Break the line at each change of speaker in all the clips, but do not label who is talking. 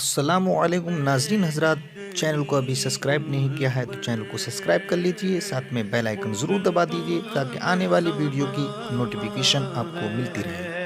السلام علیکم ناظرین حضرات، چینل کو ابھی سبسکرائب نہیں کیا ہے تو چینل کو سبسکرائب کر لیجئے، ساتھ میں بیل آئیکن ضرور دبا دیجئے تاکہ آنے والی ویڈیو کی نوٹیفیکیشن آپ کو ملتی رہے۔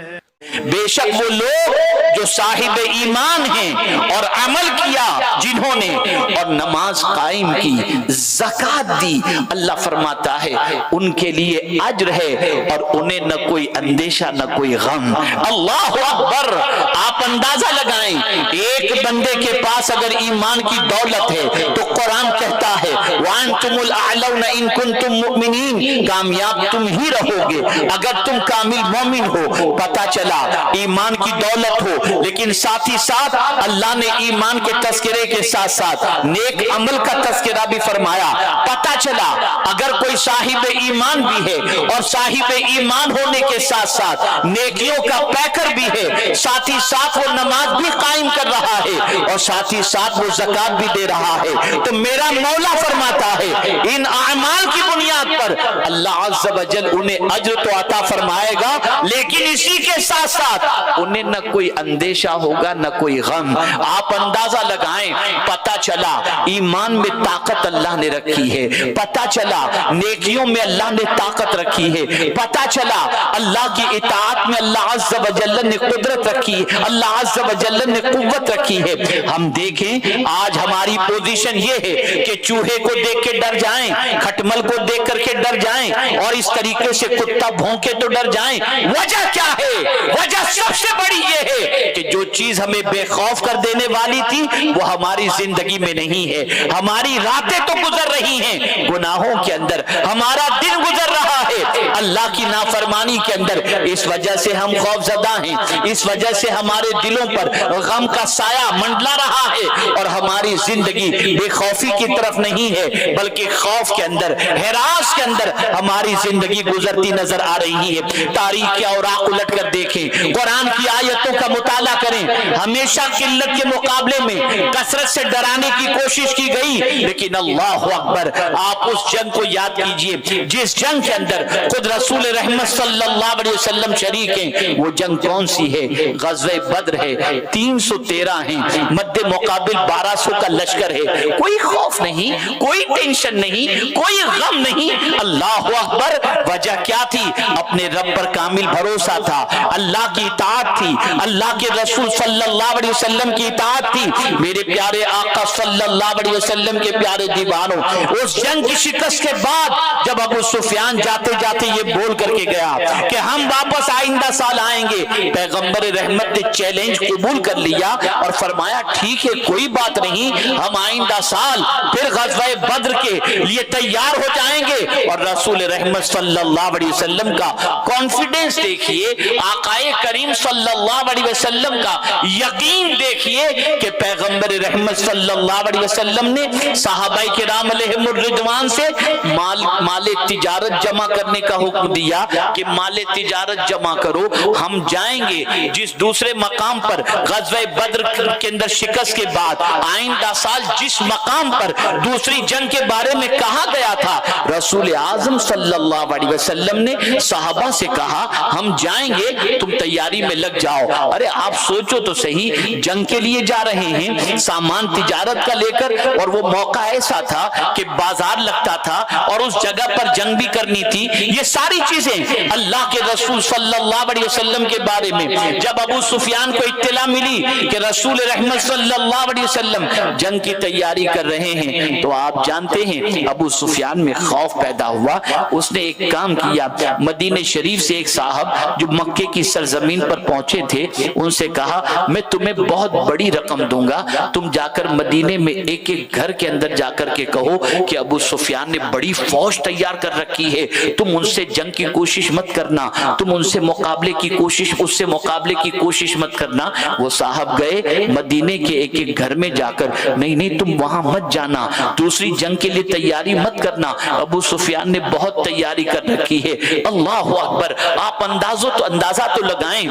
بے شک وہ لوگ جو صاحب ایمان ہیں اور عمل کیا، جنہوں نے اور نماز قائم کی، زکوٰۃ دی، اللہ فرماتا ہے ان کے لیے اجر ہے اور انہیں نہ کوئی اندیشہ نہ کوئی غم۔ اللہ اکبر! آپ اندازہ لگائیں، ایک بندے کے پاس اگر ایمان کی دولت ہے تو قرآن کہتا ہے وَأَنْتُمُ الْأَعْلَوْنَ إِن كُنتُم مُؤْمِنِينَ، کامیاب تم ہی رہو گے اگر تم کامل مومن ہو۔ پتہ چلا ایمان کی دولت ہو، لیکن ساتھ ہی ساتھ اللہ نے ایمان کے تذکرے کے ساتھ ساتھ نیک عمل کا تذکرہ بھی فرمایا۔ پتہ چلا اگر کوئی صاحب ایمان بھی ہے اور صاحب ایمان ہونے کے ساتھ ساتھ نیکیوں کا پیکر بھی ہے، ساتھ ہی ساتھ وہ نماز بھی قائم کر رہا ہے اور ساتھ ہی ساتھ وہ زکوٰۃ بھی دے رہا ہے، تو میرا مولا فرماتا ہے ان اعمال کی بنیاد پر اللہ عز و جل انہیں اجر تو عطا فرمائے گا، لیکن اسی کے ساتھ ساتھ انہیں نہ کوئی اندیشہ ہوگا نہ کوئی غم۔ آپ اندازہ لگائیں، پتہ چلا ایمان میں طاقت اللہ نے رکھی ہے، پتہ چلا نیکیوں میں اللہ نے طاقت رکھی ہے، پتہ چلا اللہ کی اطاعت میں اللہ عز و جل نے قدرت رکھی ہے، اللہ عز و جل نے قوت رکھی ہے۔ ہم دیکھیں آج ہماری پوزیشن یہ ہے کہ چوہے کو دیکھ کے ڈر جائیں، کھٹمل کو دیکھ کر کے ڈر جائیں، اور اس طریقے سے کتا بھونکے تو ڈر جائیں۔ وجہ کیا ہے؟ وجہ سب سے بڑی یہ ہے کہ جو چیز ہمیں بے خوف کر دینے والی تھی وہ ہماری زندگی میں نہیں ہے۔ ہماری راتیں تو گزر رہی ہیں گناہوں کے اندر، ہمارا دن گزر رہا ہے اللہ کی نافرمانی کے اندر، اس وجہ سے ہم خوف زدہ ہیں، اس وجہ سے ہمارے دلوں پر غم کا سایہ منڈلا رہا ہے، اور ہماری زندگی بے خوفی کی طرف نہیں ہے بلکہ خوف کے اندر، ہراس کے اندر ہماری زندگی گزرتی نظر آ رہی ہے۔ تاریخ کے اوراق الٹ کر دیکھیں، قرآن کی آیتوں کا مطالعہ کریں، ہمیشہ قلت کے مقابلے میں کثرت سے ڈرانے کی کوشش کی گئی، لیکن اللہ اکبر، آپ اس جنگ کو یاد کیجئے جس جنگ کے اندر خود رسول رحمت صلی اللہ علیہ وسلم شریک ہیں۔ وہ جنگ کون سی ہے؟ غزوہ بدر ہے۔ 313 ہیں، مد مقابل 1200 کا لشکر ہے۔ کوئی خوف نہیں، کوئی ٹینشن نہیں، کوئی غم نہیں۔ اللہ اکبر! وجہ کیا تھی؟ اپنے رب پر کامل بھروسہ تھا، اللہ کی اطاعت تھی، اللہ کے رسول صلی اللہ علیہ وسلم کی اطاعت تھی۔ میرے پیارے آقا صلی اللہ علیہ وسلم کے پیارے دیوانوں، اس جنگ کی شکست کے بعد جب ابو سفیان جاتے جاتے یہ بول کر کے گیا کہ ہم واپس آئندہ سال آئیں گے، پیغمبر رحمت نے چیلنج قبول کر لیا اور فرمایا ٹھیک ہے کوئی بات نہیں، ہم آئندہ سال پھر غزوہ بدر کے لیے تیار ہو جائیں گے۔ اور رسول رحمت صلی اللہ علیہ وسلم کا کانفیڈنس دیکھیے، آقائے کریم صلی اللہ علیہ وسلم کا یقین دیکھیے کہ پیغمبر رحمت صلی اللہ علیہ وسلم نے صحابہ کرام علیہم الرضوان سے مال تجارت جمع کرنے کا حکم دیا کہ مال تجارت جمع کرو، ہم جائیں گے جس دوسرے مقام پر غزوہ بدر کے اندر شکست کے بعد آئندہ سال جس مقام پر دوسری جنگ کے بارے میں کہا گیا تھا، رسول اعظم صلی اللہ علیہ وسلم نے صحابہ سے کہا ہم جائیں گے، تم تیاری میں لگ جاؤ۔ ارے آپ سوچو تو صحیح، جنگ کے لیے جا رہے ہیں سامان تجارت کا لے کر، اور وہ موقع ایسا تھا کہ بازار لگتا تھا اور اس جگہ پر جنگ بھی کرنی تھی۔ یہ ساری چیزیں اللہ کے رسول صلی اللہ علیہ وسلم کے بارے میں جب ابو سفیان کو اطلاع ملی کہ رسول رحمت صلی اللہ علیہ وسلم جنگ کی تیاری کر رہے ہیں، تو آپ جانتے ہیں ابو سفیان میں خوف پیدا ہوا۔ اس نے ایک کام کیا، مدینہ شریف سے ایک صاحب جو مکے کی سرزمین پر پہنچے تھے ان سے کہا میں تمہیں بہت بڑی رقم دوں گا، تم جا کر مدینے میں ایک ایک گھر کے اندر جا کر کے کہو کہ ابو سفیان نے بڑی فوج تیار کر رکھی ہے، تم ان سے جنگ کی کوشش مت کرنا، تم ان سے مقابلے کی کوشش، اس سے مقابلے کی کوشش مت کرنا۔ وہ صاحب گئے مدینے کے ایک ایک گھر میں جا کر، نہیں تم وہاں مت جانا، دوسری جنگ کے لیے تیاری مت کرنا، ابو سفیان نے بہت تیاری کر رکھی ہے۔ اللہ اکبر! آپ اندازہ تو لگائیں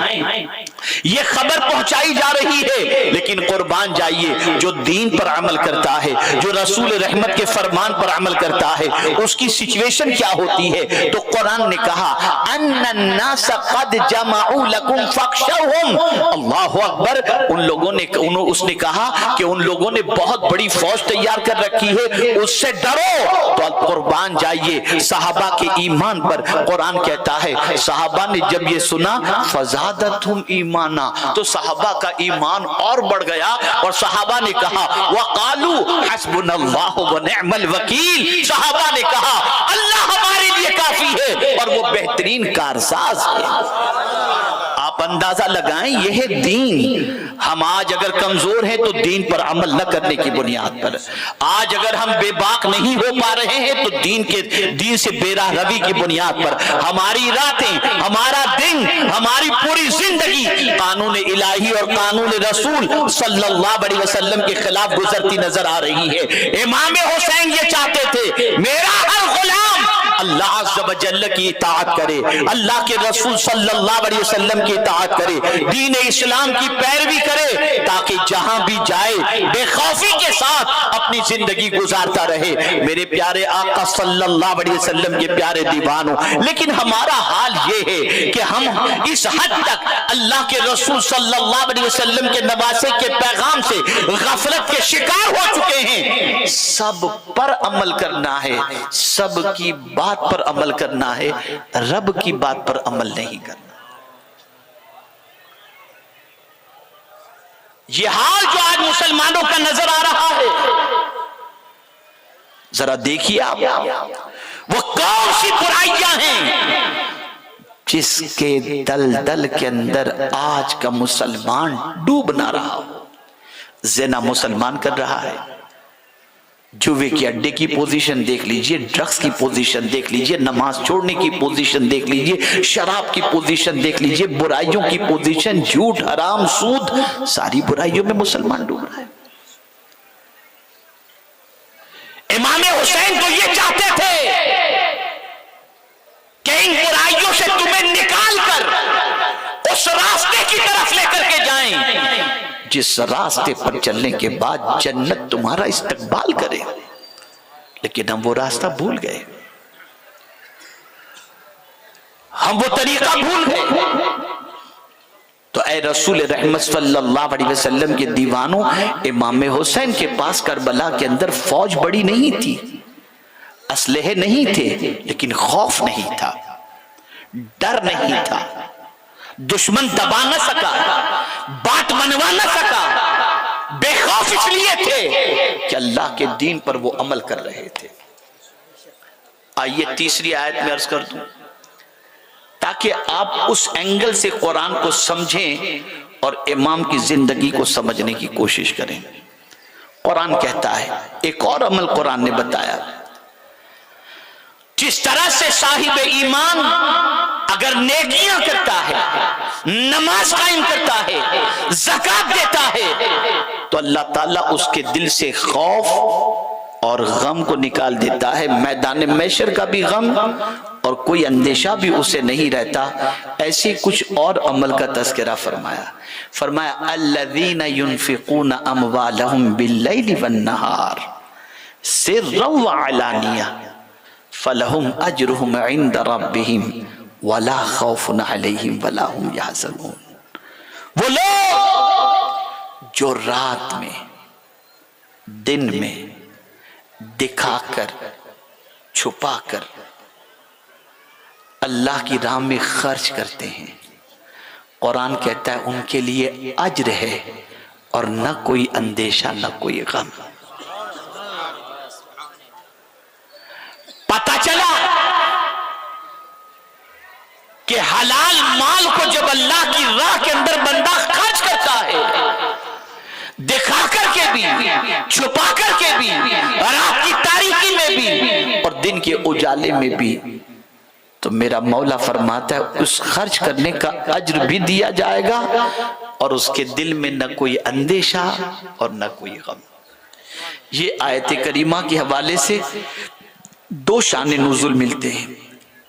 یہ خبر پہنچائی جا رہی ہے، لیکن قربان جائیے جو دین پر عمل کرتا ہے، جو رسول رحمت کے فرمان پر عمل کرتا ہے، اس کی سچویشن کیا ہوتی ہے؟ تو قرآن نے کہا ان الناس قد جمعوا لکم فاخشوہم، اللہ اکبر، ان لوگوں نے اس نے کہا کہ ان لوگوں نے بہت بڑی فوج تیار کر رکھی ہے، اس سے ڈرو۔ تو قربان جائیے صحابہ کے ایمان پر قرآن کہتا ہے صحابہ نے جب یہ سنا فزادتہم ایمانا، تو صحابہ کا ایمان اور بڑھ گیا، اور صحابہ نے کہا وقالوا حسبنا اللہ ونعم الوکیل، صحابہ نے کہا اللہ ہمارے لیے کافی ہے اور وہ بہترین کارساز ہے۔ آپ اندازہ لگائیں، یہ ہے دین۔ ہم آج اگر کمزور ہیں تو دین پر عمل نہ کرنے کی بنیاد پر، آج اگر ہم بے باک نہیں ہو پا رہے ہیں تو دین سے بے راہ روی کی بنیاد پر ہماری راتیں، ہمارا دن، ہماری پوری زندگی قانون الہی اور قانون رسول صلی اللہ علیہ وسلم کے خلاف گزرتی نظر آ رہی ہے۔ امام حسین یہ چاہتے تھے میرا ہر غلام اللہ عز و جل کی اطاعت کرے، اللہ کے رسول صلی اللہ علیہ وسلم کی اطاعت کرے، دین اسلام کی پیروی کرے، تاکہ جہاں بھی جائے بے خوفی کے ساتھ اپنی زندگی گزارتا رہے۔ میرے پیارے آقا صلی اللہ علیہ وسلم کے پیارے دیوانوں، لیکن ہمارا حال یہ ہے کہ ہم اس حد تک اللہ کے رسول صلی اللہ علیہ وسلم کے نواسے کے پیغام سے غفلت کے شکار ہو چکے ہیں۔ سب پر عمل کرنا ہے، سب کی بات پر عمل کرنا ہے، رب کی بات پر عمل نہیں کرنا۔ یہ حال جو آج مسلمانوں کا نظر آ رہا ہے، ذرا دیکھیے آپ وہ کون سی برائیاں ہیں جس کے دلدل کے اندر آج کا مسلمان ڈوب نہ رہا ہو۔ زنا مسلمان کر رہا ہے، جوے کے اڈے کی پوزیشن دیکھ لیجئے، ڈرگز کی پوزیشن دیکھ لیجئے، نماز چھوڑنے کی پوزیشن دیکھ لیجئے، شراب کی پوزیشن دیکھ لیجئے، برائیوں کی پوزیشن، جھوٹ، حرام، سود، ساری برائیوں میں مسلمان ڈوب رہا ہے۔ امام حسین تو یہ چاہتے تھے کہ ان برائیوں سے تمہیں نکال کر اس راستے کی طرف لے کر کے جائیں جس راستے پر چلنے کے بعد جنت تمہارا استقبال کرے، لیکن ہم وہ راستہ بھول گئے، ہم وہ طریقہ بھول گئے۔ تو اے رسول رحمت صلی اللہ علیہ وسلم کے دیوانوں، امام حسین کے پاس کربلا کے اندر فوج بڑی نہیں تھی، اسلحے نہیں تھے، لیکن خوف نہیں تھا، ڈر نہیں تھا، دشمن دبا نہ سکا، بات منوا نہ سکا، بے خوف اس لیے تھے کہ اللہ کے دین پر وہ عمل کر رہے تھے۔ آئیے تیسری آیت میں عرض کر دوں تاکہ آپ اس اینگل سے قرآن کو سمجھیں اور امام کی زندگی کو سمجھنے کی کوشش کریں۔ قرآن کہتا ہے، ایک اور عمل قرآن نے بتایا، جس طرح سے صاحب ایمان اگر نیکیاں کرتا ہے، نماز قائم کرتا ہے، زکوٰۃ دیتا ہے، تو اللہ تعالیٰ اس کے دل سے خوف اور غم کو نکال دیتا ہے، میدان محشر کا بھی غم اور کوئی اندیشہ بھی اسے نہیں رہتا۔ ایسے کچھ اور عمل کا تذکرہ فرمایا الذین ينفقون اموالهم باللیل والنہار سرا وعلانیہ فلہم اجرہم عند ربہم ولا خوف علیہم ولا ہم یحزنون۔ وہ لوگ جو رات میں، دن میں دکھا کر، چھپا کر اللہ کی راہ میں خرچ کرتے ہیں، قرآن کہتا ہے ان کے لیے اجر ہے اور نہ کوئی اندیشہ نہ کوئی غم۔ پتہ چلا کہ حلال مال کو جب اللہ کی راہ کے اندر بندہ خرچ کرتا ہے، دکھا کر کے بھی، چھپا کر کے بھی، رات کی تاریکی میں بھی اور دن کے اجالے میں بھی، تو میرا مولا فرماتا ہے اس خرچ کرنے کا اجر بھی دیا جائے گا اور اس کے دل میں نہ کوئی اندیشہ اور نہ کوئی غم۔ یہ آیت کریمہ کے حوالے سے دو شان نزول ملتے ہیں۔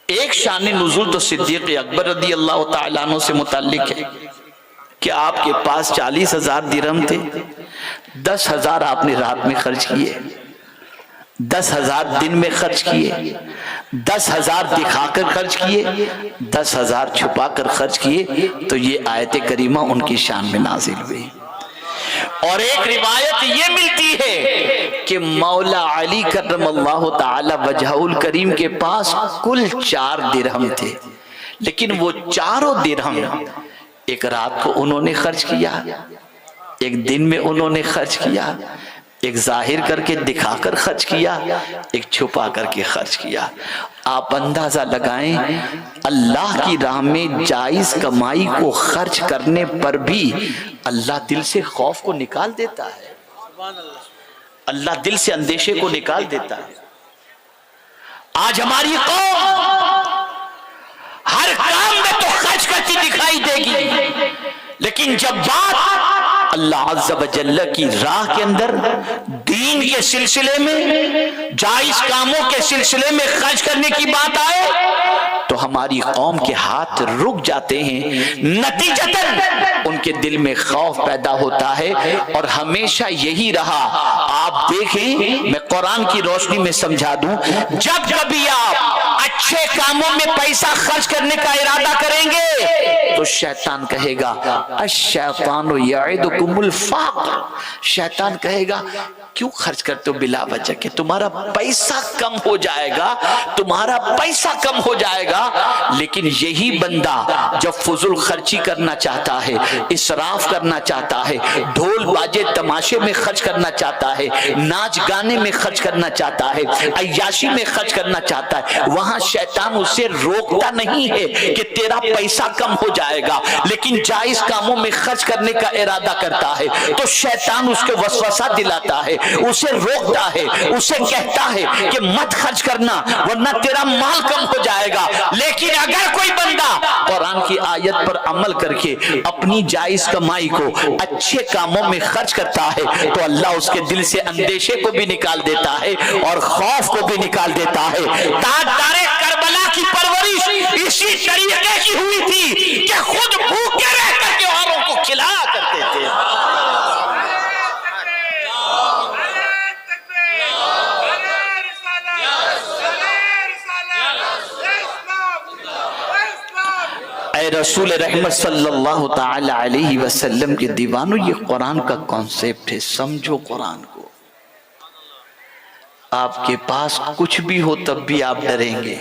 ایک شان نزول تو صدیق اکبر رضی اللہ تعالیٰ عنہ سے متعلق ہے، کہ آپ کے پاس 40,000 درہم تھے، 10,000 آپ نے رات میں خرچ کیے، 10,000 دن میں خرچ کیے، 10,000 دکھا کر خرچ کیے، 10,000 چھپا کر خرچ کیے، تو یہ آیت کریمہ ان کی شان میں نازل ہوئی۔ اور ایک روایت یہ ملتی ہے کہ مولا علی کرم اللہ تعالی وجہہ الکریم کے پاس کل 4 درہم تھے، لیکن وہ چاروں درہم ایک رات کو انہوں نے خرچ کیا، ایک دن میں انہوں نے خرچ کیا، ایک ظاہر کر کے دکھا کر خرچ کیا، ایک چھپا کر کے خرچ کیا۔ آپ اندازہ لگائیں اللہ کی راہ میں جائز کمائی کو خرچ کرنے پر بھی اللہ دل سے خوف کو نکال دیتا ہے، اللہ دل سے اندیشے کو نکال دیتا ہے۔ آج ہماری قوم ہر کام میں تو خرچ کرتی دکھائی دے گی، لیکن جب بات اللہ عز و جل کی راہ کے اندر دین کے سلسلے میں جائز کاموں کے سلسلے میں خرچ کرنے کی بات آئے تو ہماری قوم کے ہاتھ رک جاتے ہیں، نتیجتاً ان کے دل میں خوف پیدا ہوتا ہے، اور ہمیشہ یہی رہا۔ آپ دیکھیں، میں قرآن کی روشنی میں سمجھا دوں، جب کبھی آپ اچھے کاموں میں پیسہ خرچ کرنے کا ارادہ کریں گے تو شیطان کہے گا الشیطان یعدکم الفقر، شیطان کہے گا کیوں خرچ کرتے ہو بلا وجہ کے، تمہارا پیسہ کم ہو جائے گا، تمہارا پیسہ کم ہو جائے گا۔ لیکن یہی بندہ جب فضول خرچی کرنا چاہتا ہے، اسراف کرنا چاہتا ہے، ڈھول باجے تماشے میں خرچ کرنا چاہتا ہے، ناچ گانے میں خرچ کرنا چاہتا ہے، عیاشی میں خرچ کرنا چاہتا ہے، وہاں شیطان اسے روکتا نہیں ہے کہ تیرا پیسہ کم ہو جائے گا، لیکن جائز کاموں میں خرچ کرنے کا ارادہ کرتا ہے تو شیطان اس کے وسوسہ دلاتا ہے، اسے روکتا ہے، اسے کہتا ہے کہ مت خرچ کرنا ورنہ تیرا مال کم ہو جائے گا۔ لیکن اگر کوئی بندہ قرآن کی آیت پر عمل کر کے اپنی جائز کمائی کو اچھے کاموں میں خرچ کرتا ہے تو اللہ اس کے دل سے اندیشے کو بھی نکال دیتا ہے اور خوف کو بھی نکال دیتا ہے۔ تاجدار کربلا کی پرورش اسی طریقے کی ہوئی تھی کہ خود بھوکے رہ کر کے اوروں کو کھلایا کرتے تھے۔ اے رسول رحمت صلی اللہ تعالی علیہ وسلم کے دیوانوں، یہ قرآن کا کانسیپٹ ہے، سمجھو قرآن کو۔ آپ کے پاس کچھ بھی ہو تب بھی آپ ڈریں گے،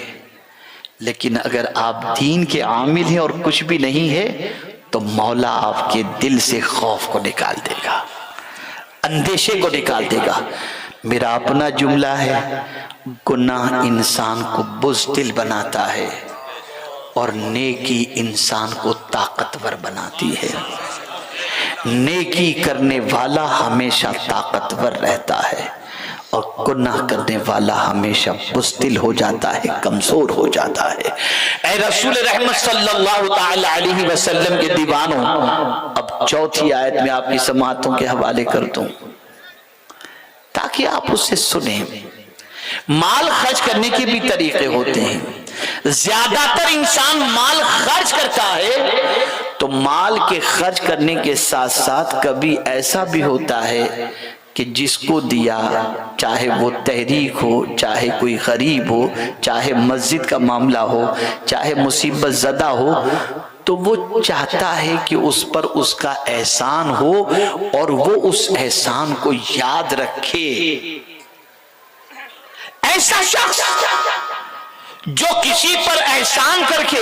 لیکن اگر آپ دین کے عامل ہیں اور کچھ بھی نہیں ہے تو مولا آپ کے دل سے خوف کو نکال دے گا، اندیشے کو نکال دے گا۔ میرا اپنا جملہ ہے، گناہ انسان کو بزدل بناتا ہے اور نیکی انسان کو طاقتور بناتی ہے۔ نیکی کرنے والا ہمیشہ طاقتور رہتا ہے اور گناہ کرنے والا ہمیشہ بزدل ہو جاتا ہے، کمزور ہو جاتا ہے۔ اے رسول رحمت صلی اللہ تعالی علیہ وسلم کے دیوانوں، اب چوتھی آیت میں آپ کی سماعتوں کے حوالے کرتا ہوں تاکہ آپ اسے سنیں۔ مال خرچ کرنے کے بھی طریقے ہوتے ہیں۔ زیادہ تر انسان مال خرچ کرتا ہے تو مال کے خرچ کرنے کے ساتھ ساتھ کبھی ایسا بھی ہوتا ہے کہ جس کو دیا، چاہے وہ تحریک ہو، چاہے کوئی غریب ہو، چاہے مسجد کا معاملہ ہو، چاہے مصیبت زدہ ہو، تو وہ چاہتا ہے کہ اس پر اس کا احسان ہو اور وہ اس احسان کو یاد رکھے۔ ایسا شخص جو کسی پر احسان کر کے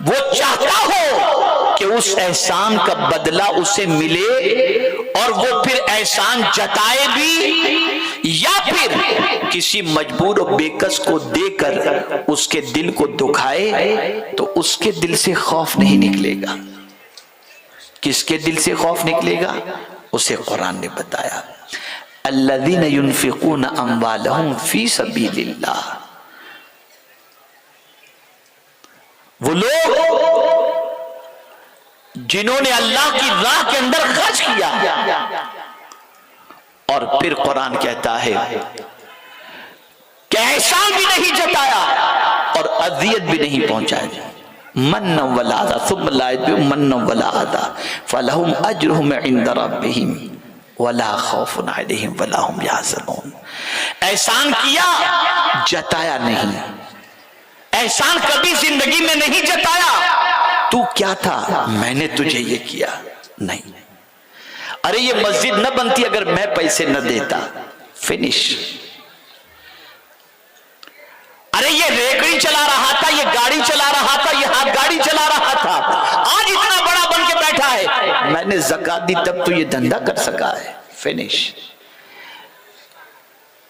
وہ چاہتا ہو کہ اس احسان کا بدلہ اسے ملے اور وہ پھر احسان جتائے بھی یا پھر کسی مجبور و بےکس کو دے کر اس کے دل کو دکھائے، تو اس کے دل سے خوف نہیں نکلے گا۔ کس کے دل سے خوف نکلے گا؟ اسے قرآن نے بتایا، الذین ينفقون اموالهم فی سبیل اللہ، وہ لوگ جنہوں نے اللہ کی راہ کے اندر خرچ کیا، اور پھر قرآن کہتا ہے کہ احسان بھی نہیں جتایا اور اذیت بھی نہیں پہنچایا۔ من ولا عذا ثم لا يتبعون من ولا عذا فلهم اجرهم عند ربهم ولا خوف علیہم ولا هم يحزنون. احسان کیا جتایا نہیں، احسان کبھی زندگی میں نہیں جتایا. تو کیا تھا؟ میں نے تجھے یہ کیا نہیں. ارے یہ مسجد نہ بنتی اگر میں پیسے نہ دیتا. فنش. ارے یہ ریکڑی چلا رہا تھا، یہ گاڑی چلا رہا تھا، یہ ہاتھ گاڑی چلا رہا تھا، آج اتنا بڑا بن کے بیٹھا ہے، میں نے زکات دی تب تو یہ دھندا کر سکا ہے. فنش.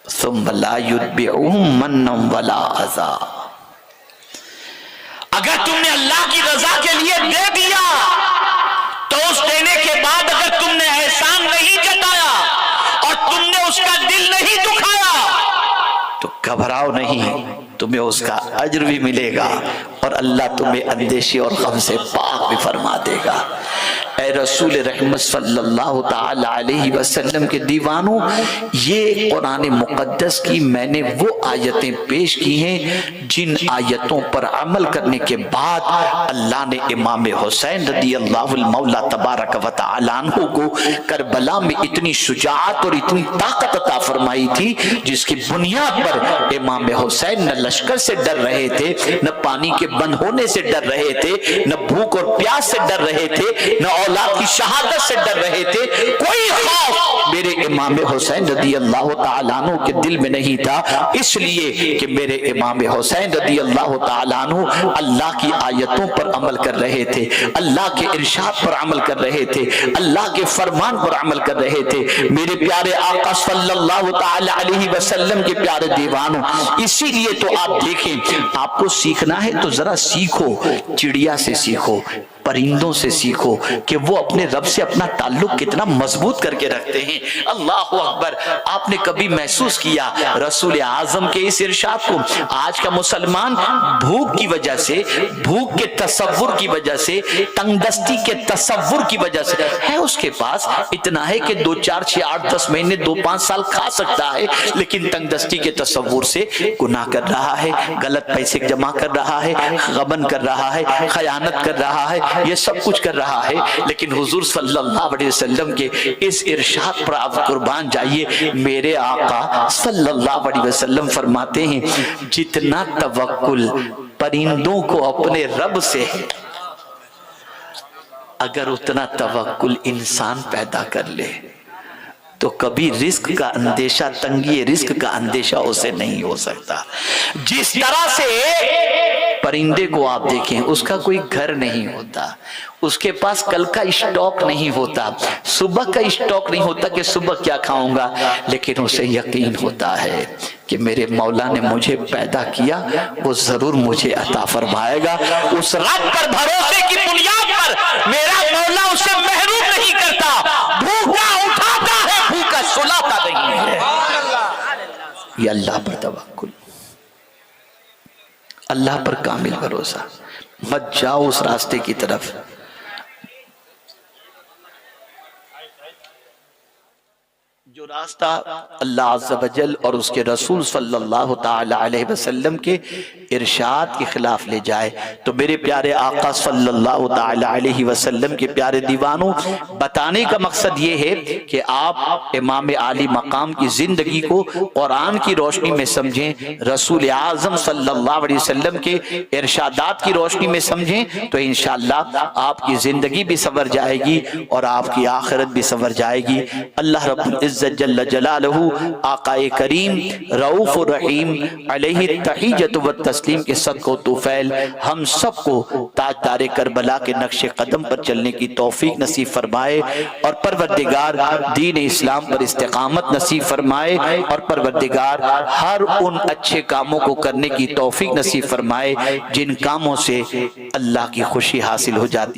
ثم لا يتبعهم منا ولا عذا. اگر تم نے اللہ کی رضا کے لیے دے دیا تو اس دینے کے بعد اگر تم نے احسان نہیں جتایا اور تم نے اس کا دل نہیں دکھایا تو گھبراؤ نہیں، تمہیں اس کا اجر بھی ملے گا اور اللہ تمہیں اندیشے اور غم سے پاک بھی فرما دے گا. اے رسول رحمت صلی اللہ تعالی علیہ وسلم کے دیوانوں، یہ قرآن مقدس کی میں نے وہ آیتیں پیش کی ہیں جن آیتوں پر عمل کرنے کے بعد اللہ نے امام حسین رضی اللہ المولا تبارک و تعالی عنہ کو کربلا میں اتنی شجاعت اور اتنی طاقت عطا فرمائی تھی جس کی بنیاد پر امام حسین نہ لشکر سے ڈر رہے تھے، نہ پانی کے بند ہونے سے ڈر رہے تھے، نہ بھوک اور پیاس سے ڈر رہے تھے، نہ اولاد کی شہادت سے ڈر رہے تھے. کوئی خوف میرے امام حسین رضی اللہ تعالیٰ عنہ کے دل میں نہیں تھا، اس لیے کہ میرے امام حسین رضی اللہ تعالیٰ عنہ اللہ کی آیتوں پر عمل کر رہے تھے، اللہ کے ارشاد پر عمل کر رہے تھے، اللہ کے فرمان پر عمل کر رہے تھے. میرے پیارے آقا صلی اللہ تعالی علیہ وسلم کے پیارے دیوانوں، اسی لیے تو آپ دیکھیں، آپ کو سیکھنا ہے تو ذرا سیکھو، چڑیا سے سیکھو، پرندوں سے سیکھو کہ وہ اپنے رب سے اپنا تعلق کتنا مضبوط کر کے رکھتے ہیں. اللہ اکبر. آپ نے کبھی محسوس کیا رسول اعظم کے اس ارشاد کو؟ آج کا مسلمان بھوک کی وجہ سے، بھوک کے تصور کی وجہ سے، تنگ دستی کے تصور کی وجہ سے ہے، اس کے پاس اتنا ہے کہ 2 4 6 8 10 مہینے 2 5 سال کھا سکتا ہے، لیکن تنگ دستی کے تصور سے گناہ کر رہا ہے، غلط پیسے جمع کر رہا ہے، غبن کر رہا ہے، خیانت کر رہا ہے، یہ سب کچھ کر رہا ہے. لیکن حضور صلی اللہ علیہ وسلم کے اس ارشاد پر آپ قربان جائیے. میرے آقا صلی اللہ علیہ وسلم فرماتے ہیں جتنا توکل پرندوں کو اپنے رب سے ہے، اگر اتنا توکل انسان پیدا کر لے تو کبھی رزق کا اندیشہ، تنگی رزق کا اندیشہ اسے نہیں ہو سکتا. جس طرح سے پرندے کو آپ دیکھیں، اس کا کوئی گھر نہیں ہوتا، اس کے پاس کل کا اسٹاک نہیں ہوتا، صبح کا اسٹاک نہیں ہوتا کہ صبح کیا کھاؤں گا، لیکن اسے یقین ہوتا ہے کہ میرے مولا نے مجھے پیدا کیا، وہ ضرور مجھے عطا فرمائے گا. اس رب پر بھروسے کی بنیاد پر میرا مولا اسے محروم نہیں کرتا. بھوکا اٹھاتا ہے، بھوکا سلاتا نہیں ہے. یہ اللہ پر توکل، اللہ پر کامل بھروسہ. مت جاؤ اس راستے کی طرف جو راستہ اللہ عز و جل اور اس کے رسول صلی اللہ تعالی علیہ وسلم کے ارشاد کے خلاف لے جائے. تو میرے پیارے آقا صلی اللہ تعالی علیہ وسلم کے پیارے دیوانوں، بتانے کا مقصد یہ ہے کہ آپ امام عالی مقام کی زندگی کو قرآن کی روشنی میں سمجھیں، رسول اعظم صلی اللہ علیہ وسلم کے ارشادات کی روشنی میں سمجھیں، تو انشاءاللہ آپ کی زندگی بھی سنور جائے گی اور آپ کی آخرت بھی سنور جائے گی. اللہ رب العزت جل جلالہ آقا کریم رؤوف الرحیم علیہ التحیۃ والتسلیم کے صدقہ و توفیل ہم سب کو تاجدار کربلا کے نقش قدم پر چلنے کی توفیق نصیب فرمائے، اور پروردگار دین اسلام پر استقامت نصیب فرمائے، اور پروردگار ہر ان اچھے کاموں کو کرنے کی توفیق نصیب فرمائے جن کاموں سے اللہ کی خوشی حاصل ہو جاتی